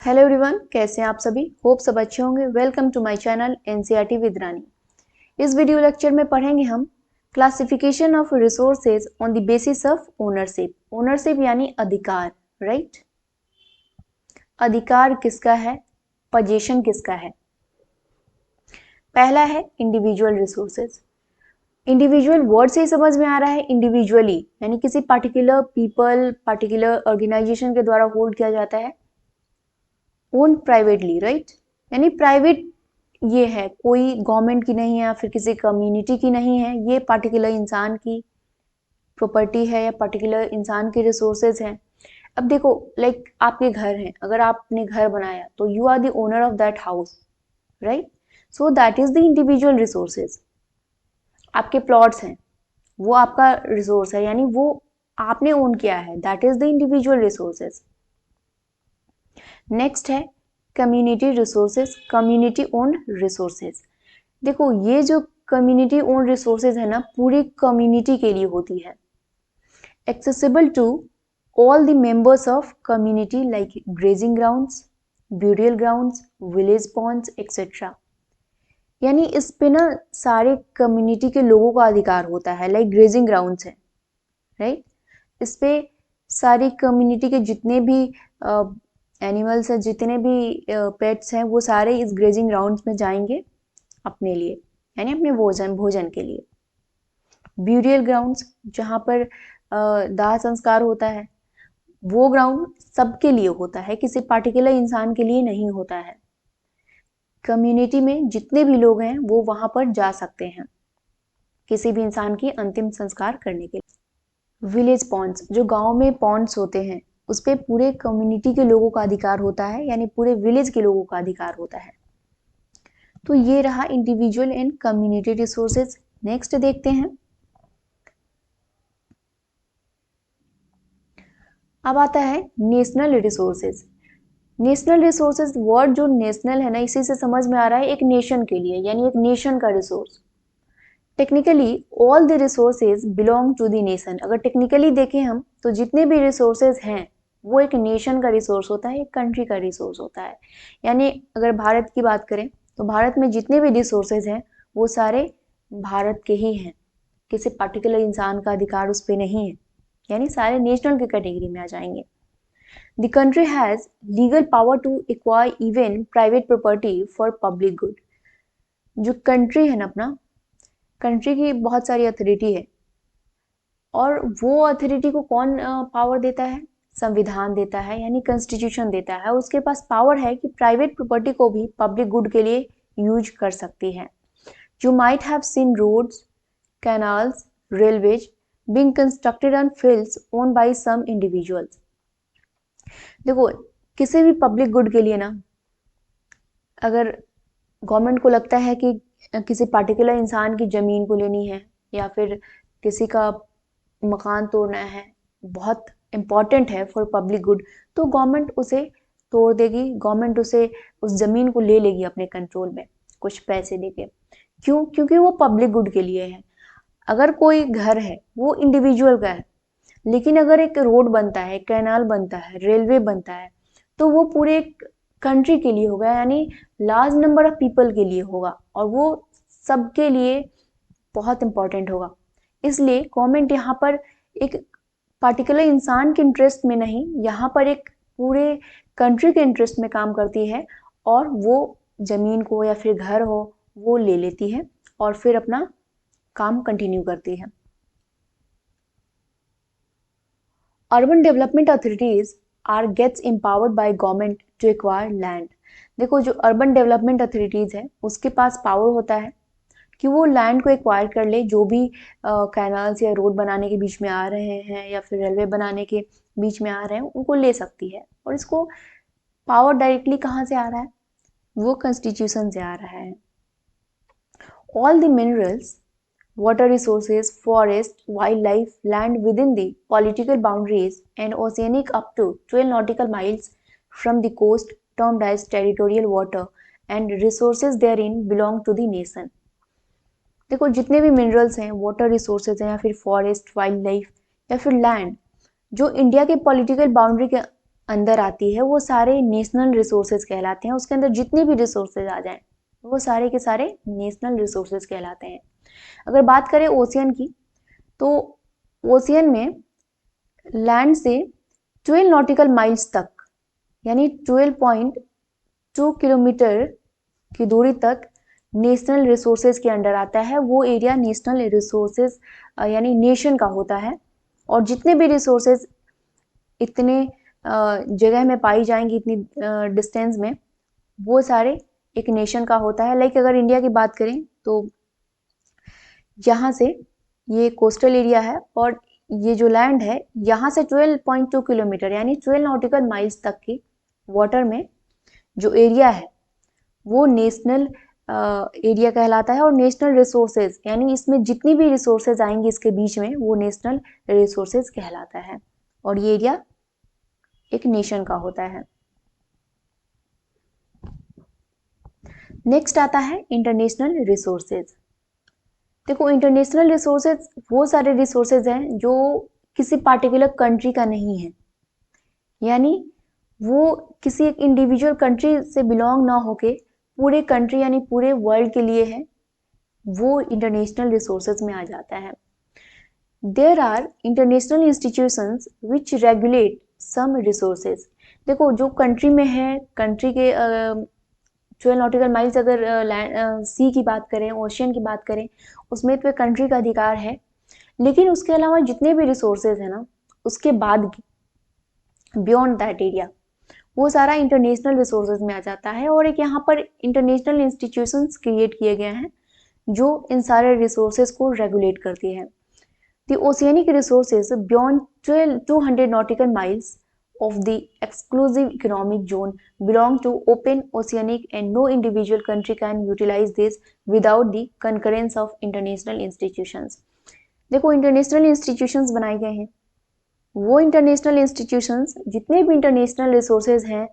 Hello everyone, कैसे हैं आप सभी। होप सब अच्छे होंगे। Welcome to my channel NCERT with Rani. इस वीडियो लेक्चर में पढ़ेंगे हम classification of resources on the basis of ownership. Ownership यानी अधिकार, राइट। अधिकार किसका है, पोजीशन किसका है। पहला है इंडिविजुअल रिसोर्सेज। इंडिविजुअल वर्ड से ही समझ में आ रहा है, इंडिविजुअली यानी किसी पार्टिकुलर पीपल, पार्टिकुलर ऑर्गेनाइजेशन के द्वारा होल्ड किया जाता है। ओन प्राइवेटली, राइट, यानी प्राइवेट ये है, कोई गवर्नमेंट की नहीं है या फिर किसी कम्युनिटी की नहीं है, ये पार्टिकुलर इंसान की प्रॉपर्टी है या पर्टिकुलर इंसान के रिसोर्सेज हैं। अब देखो, लाइक आपके घर हैं, अगर आपने घर बनाया तो you are the owner of that house, right. So that is the individual resources. आपके प्लॉट्स हैं, वो आपका रिसोर्स है, यानी वो आपने ओन किया है, that is the individual resources. Next है community resources, community own resources. देखो, ये जो कम्युनिटी ओन रिसोर्सेज है ना, पूरी कम्युनिटी के लिए होती है। Accessible to all the members of community like grazing grounds, burial grounds, village ponds etcetera. यानी इस पे ना सारे कम्युनिटी के लोगों का अधिकार होता है, लाइक ग्रेजिंग ग्राउंड्स है, राइट। इस पे सारी कम्युनिटी के जितने भी एनिमल्स हैं, जितने भी पेट्स हैं, वो सारे इस ग्रेजिंग ग्राउंड्स में जाएंगे अपने लिए, यानी अपने भोजन के लिए। ब्यूरियल ग्राउंड्स, जहाँ पर दाह संस्कार होता है, वो ग्राउंड सबके लिए होता है, किसी पार्टिकुलर इंसान के लिए नहीं होता है। कम्युनिटी में जितने भी लोग हैं वो वहां पर जा सकते हैं किसी भी इंसान की अंतिम संस्कार करने के लिए। विलेज पॉन्ड्स, जो गांव में पॉन्ड्स होते हैं, उस पर पूरे कम्युनिटी के लोगों का अधिकार होता है, यानी पूरे विलेज के लोगों का अधिकार होता है। तो ये रहा individual and community resources. Next देखते हैं। अब आता है national resources. National resources, word जो नेशनल है ना, इसी से समझ में आ रहा है एक नेशन के लिए, यानी एक नेशन का resource. Technically all the resources belong to the nation. अगर टेक्निकली देखें हम तो जितने भी रिसोर्सेज हैं वो एक नेशन का रिसोर्स होता है, एक कंट्री का रिसोर्स होता है। यानी अगर भारत की बात करें तो भारत में जितने भी रिसोर्सेज हैं वो सारे भारत के ही हैं, किसी पर्टिकुलर इंसान का अधिकार उस पर नहीं है, यानी सारे नेशनल की कैटेगरी में आ जाएंगे। The country has legal power to acquire even private property for public good. जो कंट्री है ना अपना, कंट्री की बहुत सारी अथॉरिटी है, और वो अथॉरिटी को कौन पावर देता है? संविधान देता है, यानी कॉन्स्टिट्यूशन देता है। उसके पास पावर है कि प्राइवेट प्रॉपर्टी को भी पब्लिक गुड के लिए यूज कर सकती है। You might have seen roads, canals, railways being constructed on fields owned by some individuals। देखो, किसी भी पब्लिक गुड के लिए ना, अगर गवर्नमेंट को लगता है कि किसी पार्टिकुलर इंसान की जमीन को लेनी है या फिर किसी का मकान तोड़ना है, बहुत इंपॉर्टेंट है फॉर पब्लिक गुड, तो गवर्नमेंट उसे तोड़ देगी, गवर्नमेंट उसे उस जमीन को ले लेगी अपने कंट्रोल में कुछ पैसे देके। क्यों? क्योंकि वो पब्लिक गुड के लिए है। अगर कोई घर है वो इंडिविजुअल का है, लेकिन अगर एक रोड बनता है, कैनाल बनता है, रेलवे बनता है, तो वो पूरे कंट्री के लिए होगा, यानी लार्ज नंबर ऑफ पीपल के लिए होगा, और वो सबके लिए बहुत इंपॉर्टेंट होगा। इसलिए गवर्नमेंट यहाँ पर एक पार्टिकुलर इंसान के इंटरेस्ट में नहीं, यहाँ पर एक पूरे कंट्री के इंटरेस्ट में काम करती है, और वो जमीन को या फिर घर हो वो ले लेती है और फिर अपना काम कंटिन्यू करती है। Urban development authorities are gets empowered by government to acquire land. देखो, जो अर्बन डेवलपमेंट अथॉरिटीज है उसके पास पावर होता है कि वो लैंड को एक्वायर कर ले, जो भी कैनाल्स या रोड बनाने के बीच में आ रहे हैं या फिर रेलवे बनाने के बीच में आ रहे हैं, उनको ले सकती है। और इसको पावर डायरेक्टली कहाँ से आ रहा है? वो कॉन्स्टिट्यूशन से आ रहा है। All the minerals, water resources, forest, wildlife, land within the political boundaries and oceanic up to 12 nautical miles from the coast termed as territorial water and resources therein belong to the nation। देखो, जितने भी minerals हैं, water resources हैं या फिर forest, wild life या फिर land, जो इंडिया के पॉलिटिकल बाउंड्री के अंदर आती है वो सारे नेशनल रिसोर्सेज कहलाते हैं। उसके अंदर जितने भी रिसोर्सेज आ जाएं वो सारे के सारे नेशनल रिसोर्सेज कहलाते हैं। अगर बात करें ओशियन की, तो ओशियन में लैंड से 12 नॉटिकल माइल्स तक, यानी 12.2 किलोमीटर की दूरी तक नेशनल रिसोर्सेज के अंडर आता है। वो एरिया नेशनल रिसोर्सेज यानी नेशन का होता है। और जितने भी रिसोर्सेज इतने जगह में पाई जाएंगी, इतनी डिस्टेंस में, वो सारे एक नेशन का होता है। लाइक अगर इंडिया की बात करें तो यहाँ से ये कोस्टल एरिया है और ये जो लैंड है यहाँ से 12.2 किलोमीटर यानी 12 नॉटिकल माइल्स तक की वाटर में जो एरिया है वो नेशनल एरिया कहलाता है। और नेशनल रिसोर्सेज यानी इसमें जितनी भी रिसोर्सेज आएंगी इसके बीच में वो नेशनल रिसोर्सेज कहलाता है। और ये एरिया एक नेशन का होता है। नेक्स्ट आता है इंटरनेशनल रिसोर्सेज। देखो, इंटरनेशनल रिसोर्सेज वो सारे रिसोर्सेज हैं जो किसी पार्टिकुलर कंट्री का नहीं है, यानी वो किसी एक इंडिविजुअल कंट्री से बिलोंग ना होके पूरे कंट्री यानी पूरे वर्ल्ड के लिए है, वो इंटरनेशनल रिसोर्सेज में आ जाता है। There are international institutions which regulate some resources. देखो, जो कंट्री में है, कंट्री के 12 नॉटिकल माइल्स अगर सी की बात करें, ओशियन की बात करें, उसमें तो कंट्री का अधिकार है। लेकिन उसके अलावा जितने भी रिसोर्सेज है ना, उसके बाद बियॉन्ड दैट एरिया वो सारा इंटरनेशनल रिसोर्सेज में आ जाता है। और एक यहाँ पर इंटरनेशनल इंस्टीट्यूशंस क्रिएट किए गए हैं जो इन सारे रिसोर्सेज को रेगुलेट करती है। The oceanic resources beyond 200 nautical miles of the exclusive economic zone belong to open oceanic and no individual country can utilize this without the concurrence of international institutions। देखो, international institutions बनाए गए हैं, वो international institutions जितने भी international resources हैं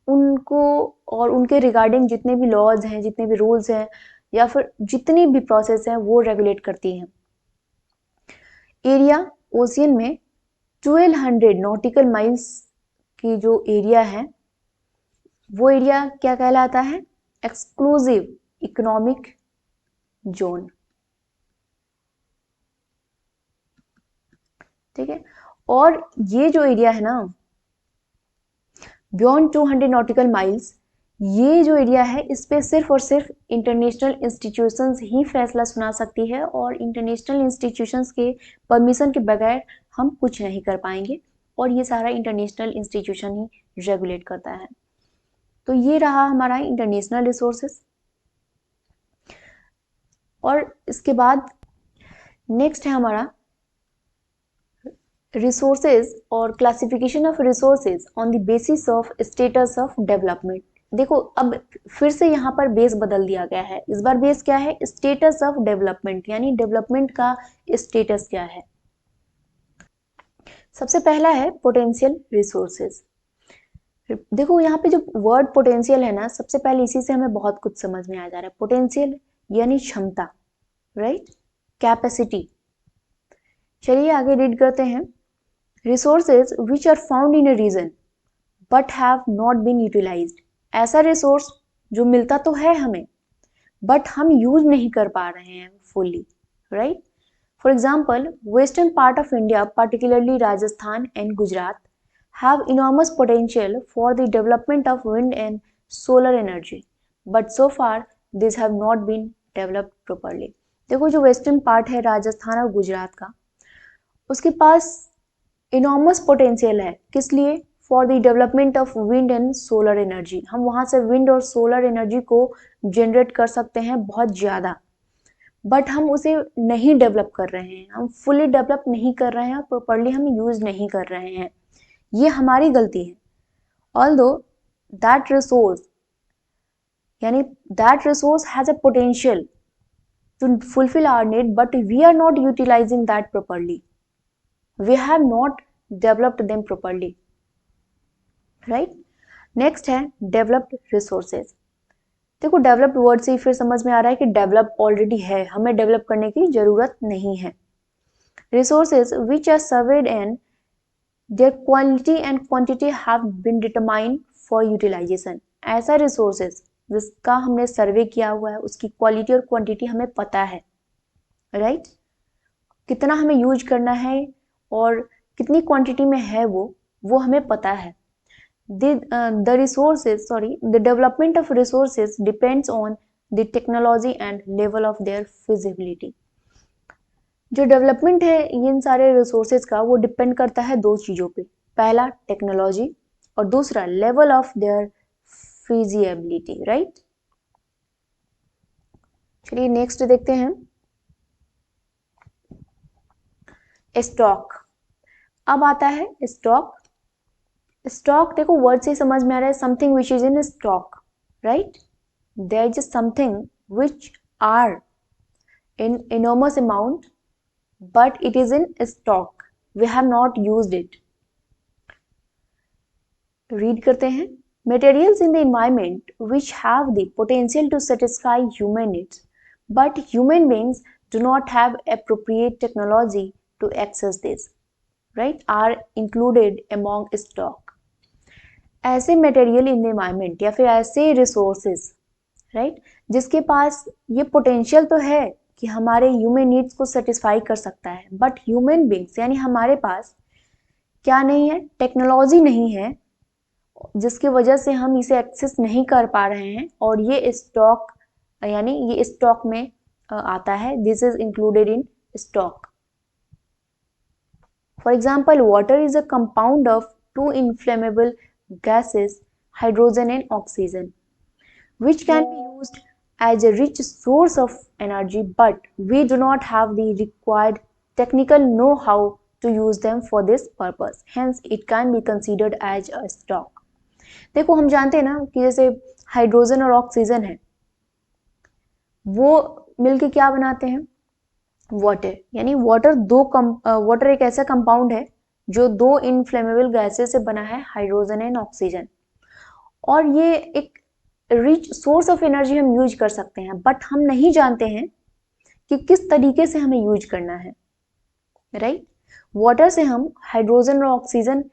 उनको और उनके रिगार्डिंग जितने भी लॉज हैं, जितने भी रूल्स हैं या फिर जितनी भी प्रोसेस हैं वो रेगुलेट करती हैं। एरिया ओशियन में 1200 नॉटिकल माइल्स की जो एरिया है वो एरिया क्या कहलाता है? Exclusive economic zone. ठीक है। और ये जो एरिया है ना बियॉन्ड 200 नॉटिकल माइल्स, ये जो एरिया है इस पे सिर्फ और सिर्फ इंटरनेशनल इंस्टीट्यूशंस ही फैसला सुना सकती है और इंटरनेशनल इंस्टीट्यूशंस के परमिशन के बगैर हम कुछ नहीं कर पाएंगे। और ये सारा इंटरनेशनल इंस्टीट्यूशन ही रेगुलेट करता है। तो ये रहा हमारा इंटरनेशनल रिसोर्सेस। और इसके बाद नेक्स्ट है हमारा रिसोर्सेज और classification of resources on the basis of status of development. देखो, अब फिर से यहाँ पर बेस बदल दिया गया है। इस बार बेस क्या है? स्टेटस ऑफ डेवलपमेंट, यानी डेवलपमेंट का स्टेटस क्या है। सबसे पहला है पोटेंशियल रिसोर्सेज। देखो, यहाँ पे जो वर्ड पोटेंशियल है ना, सबसे पहले इसी से हमें बहुत कुछ समझ में आ जा रहा है। पोटेंशियल यानी क्षमता, राइट, कैपेसिटी। चलिए आगे रीड करते हैं। Resources which are found in a region but have not been utilised. ऐसा रिसोर्स जो मिलता तो है हमें बट हम यूज नहीं कर पा रहे हैं fully, right. For example, western part of India, particularly Rajasthan and Gujarat, have enormous potential for the development of wind and solar energy, but so far these have not been developed properly। देखो, जो western part है राजस्थान और गुजरात का, उसके पास enormous potential है। किस लिए? For the development of wind and solar energy. हम वहाँ से विंड और सोलर एनर्जी को जनरेट कर सकते हैं बहुत ज़्यादा, बट हम उसे नहीं डेवलप कर रहे हैं, हम फुली डेवलप नहीं कर रहे हैं, प्रॉपरली हम यूज नहीं कर रहे हैं। ये हमारी गलती है। ऑल्दो दैट रिसोर्स यानी that resource has a potential to fulfil our need but we are not utilising that properly, we have not developed them properly, right. Next है डेवलप्ड रिसोर्सेज। देखो, डेवलप्ड वर्ड से ही फिर समझ में आ रहा है कि डेवलप ऑलरेडी है, हमें डेवलप करने की जरूरत नहीं है। Resources which are surveyed and their quality and quantity have been determined for utilisation. ऐसा रिसोर्सेज जिसका हमने सर्वे किया हुआ है, उसकी क्वालिटी और क्वांटिटी हमें पता है, राइट? कितना हमें यूज करना है और कितनी क्वांटिटी में है वो हमें पता है। The development of resources depends on the technology and level of their feasibility। जो डेवलपमेंट है इन सारे रिसोर्सेज का, वो डिपेंड करता है दो चीजों पे, पहला टेक्नोलॉजी और दूसरा level of their feasibility, right? चलिए नेक्स्ट देखते हैं, स्टॉक। अब आता है स्टॉक। स्टॉक देखो वर्ड से समझ में आ रहा है, something which is in stock, right? There is something which are in enormous amount but it is in stock, we have not used it। read करते हैं, materials in the environment which have the potential to satisfy human needs but human beings do not have appropriate technology to access this, right, are included among stock। ऐसे material in the environment या फिर ऐसे resources, right, जिसके पास ये potential तो है कि हमारे ह्यूमन नीड्स को सेटिस्फाई कर सकता है, बट ह्यूमन बींग्स यानी हमारे पास क्या नहीं है, टेक्नोलॉजी नहीं है, जिसकी वजह से हम इसे एक्सेस नहीं कर पा रहे हैं, और ये स्टॉक यानी ये स्टॉक में आता है, this is included in stock. For example, water is a compound of two inflammable gases, hydrogen and oxygen, which can be used as a rich source of energy, but we do not have the required technical know-how to use them for this purpose, hence it can be considered as a stock। देखो हम जानते हैं ना कि जैसे hydrogen और oxygen है, वो मिलके क्या बनाते हैं, वाटर। यानी वाटर एक ऐसा कंपाउंड है जो दो इनफ्लेमेबल गैसेस से बना है, हाइड्रोजन एंड ऑक्सीजन, और ये एक रिच सोर्स ऑफ एनर्जी हम यूज कर सकते हैं, बट हम नहीं जानते हैं कि किस तरीके से हमें यूज करना है, राइट? वाटर से हम हाइड्रोजन और ऑक्सीजन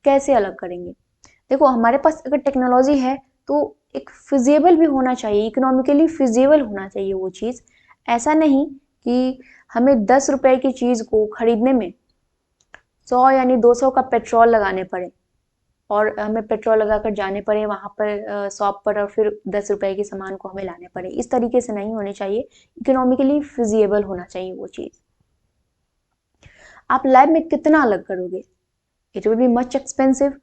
कैसे अलग करेंगे? देखो हमारे पास अगर टेक्नोलॉजी है तो एक फिजिबल भी होना चाहिए, इकोनॉमिकली फिजिबल होना चाहिए वो चीज। ऐसा नहीं कि हमें 10 रुपए की चीज को खरीदने में 100 यानी 200 का पेट्रोल लगाने पड़े, और हमें पेट्रोल लगाकर जाने पड़े वहां पर शॉप पर, और फिर 10 रुपए के सामान को हमें लाने पड़े। इस तरीके से नहीं होने चाहिए, इकोनॉमिकली फिजिबल होना चाहिए वो चीज। आप लैब में कितना अलग करोगे? It will be much expensive,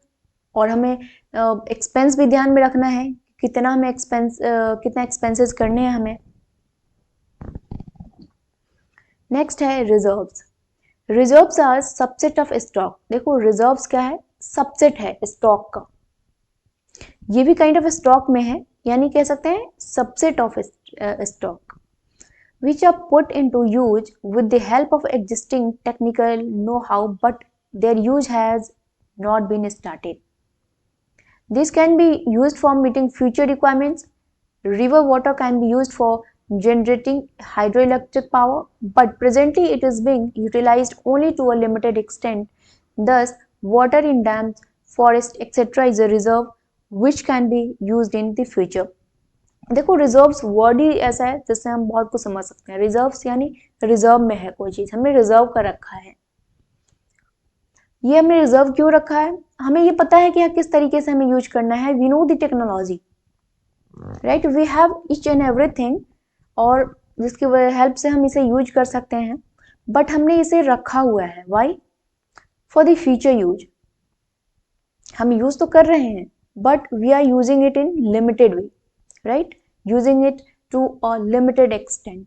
और हमें एक्सपेंस भी ध्यान में रखना है, कितना हमें कितना एक्सपेंसेस करने हैं हमें। नेक्स्ट है reserves. Reserves are subset of stock. देखो रिजर्व्स क्या है, सबसेट है स्टॉक का, ये भी काइंड ऑफ स्टॉक में है, यानी कह सकते हैं subset of stock, which are put into use with the help of existing technical know-how, but their use has not been started। This can be used for meeting future requirements। River water can be used for generating hydroelectric power, but presently it is being utilized only to a limited extent। Thus, water in dams, forests, etc. is a reserve which can be used in the future। देखो reserves word ही ऐसा है जिससे हम बहुत कुछ समझ सकते हैं। रिजर्व्स यानी रिजर्व में है कोई चीज, हमने रिजर्व कर रखा है। ये हमने रिजर्व क्यों रखा है? हमें ये पता है कि किस तरीके से हमें यूज करना है। We know the technology, right, we have each and everything, और जिसकी हेल्प से हम इसे यूज कर सकते हैं, बट हमने इसे रखा हुआ है। Why? For the future use. हम यूज तो कर रहे हैं, but we are using it in limited way, right, using it to a limited extent.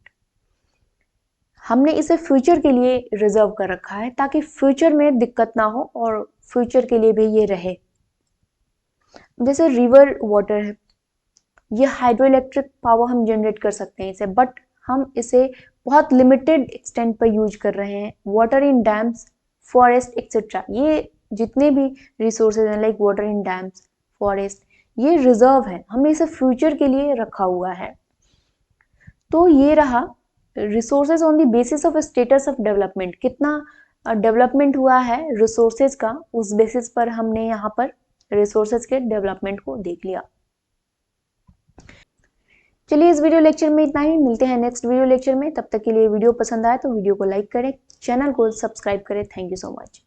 हमने इसे फ्यूचर के लिए रिजर्व कर रखा है ताकि फ्यूचर में दिक्कत ना हो और फ्यूचर के लिए भी ये रहे। जैसे रिवर वाटर है, ये हाइड्रो इलेक्ट्रिक पावर हम जनरेट कर सकते हैं इसे, बट हम इसे बहुत लिमिटेड एक्सटेंट पर यूज कर रहे हैं। Water in dams, forest etcetera, ये जितने भी रिसोर्सेज हैं like water in dams, forest, ये रिजर्व है, हमने इसे फ्यूचर के लिए रखा हुआ है। तो ये रहा resources on the basis of status of development, कितना डेवलपमेंट हुआ है रिसोर्सेज का, उस बेसिस पर हमने यहाँ पर रिसोर्सेज के डेवलपमेंट को देख लिया। चलिए इस वीडियो लेक्चर में इतना ही, मिलते हैं नेक्स्ट वीडियो लेक्चर में। तब तक के लिए वीडियो पसंद आए तो वीडियो को लाइक करें, चैनल को सब्सक्राइब करें। Thank you so much.